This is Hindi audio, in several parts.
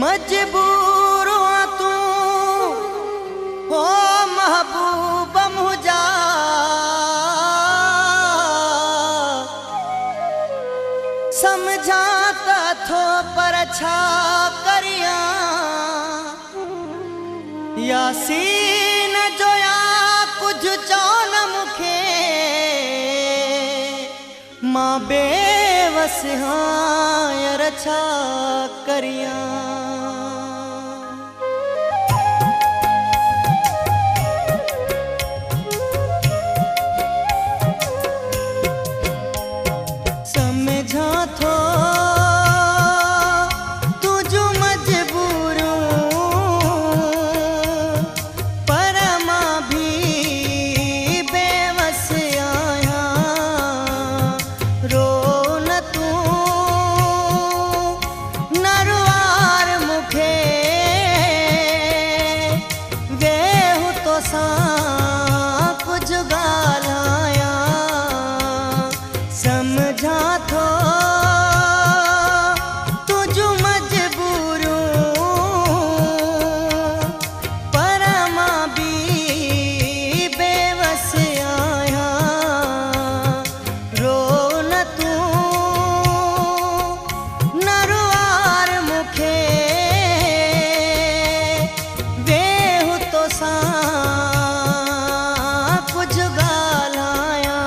मजबूर तू हो महबूब मुझा समझाता थो पर छा करिया यासीन जोया कुछ चौन मुखे मां बेवस हाँ यार छा करिया समझा थो तुझो मजबूर पर मां भी बेवस आया रो न तू नरवार मुखे वेहु तो सा कुछ गालाया समझा थो तुझो मजबूर पर मां भी बेवस आया रो न तू नरवार मुखे वेहु तो सा कुछ गालाया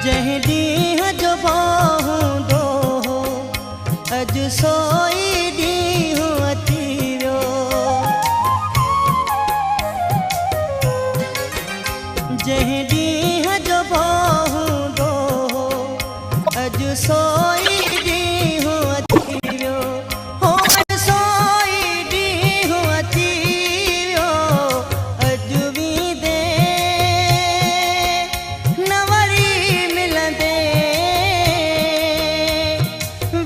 जह ॾींहं जो बाहूं दो अॼु सोई ॾींहुं अची वियो जह ॾींहं जो बाहूं दो अॼु सोई ॾींहुं अची वियो हो अॼु सोई ॾींहुं अची वियो अॼु वींदे न वरी मिलंदे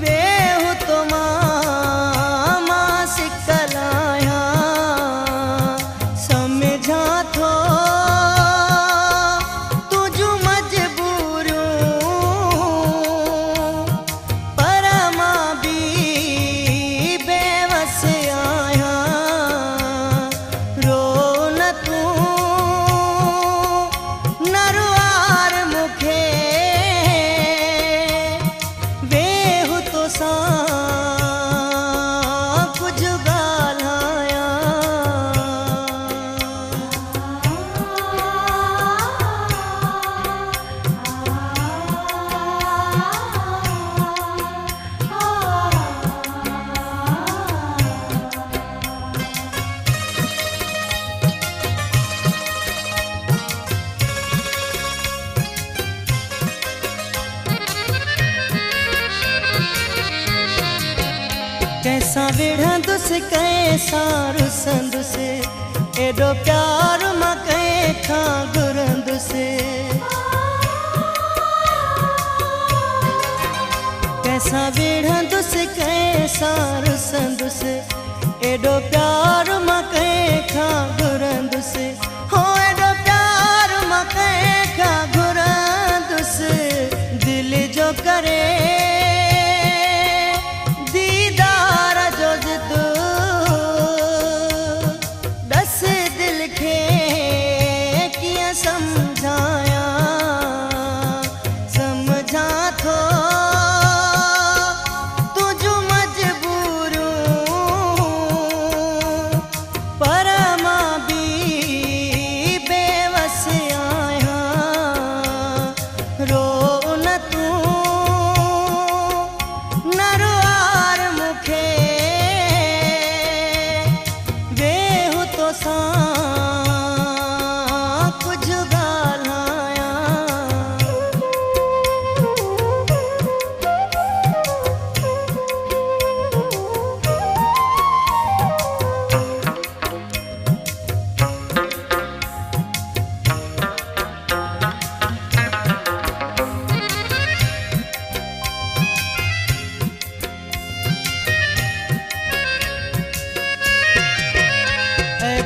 वेहु तो मां सिकल आहियां समझा थो तुझो मजबूर पर मां भी बेवस आहियां रो न तू नरवार मुखे वेहु तो सा कुछ गालाया कैसा विढ़ंदुसि कैसा रुसंदुसि एॾो प्यार मां कंहिंखां घुरंदुसि कैसा विढ़ंदुसि कैसा रुसंदुसि एॾो प्यार मां कंहिंखां घुरंदुसि हो एॾो प्यार मां कंहिंखां घुरंदुसि दिलि जो करे दीदार जो जिद दस दिल खे कीअं समझाया समझा थो तुझो मजबूर पर मां भी बेवस आहियां रो न तू नरवार मुखे वेहु तो सा कुछ गालाया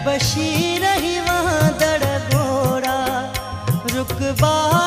बशी रही वहाँ दड़ घोड़ा रुकबा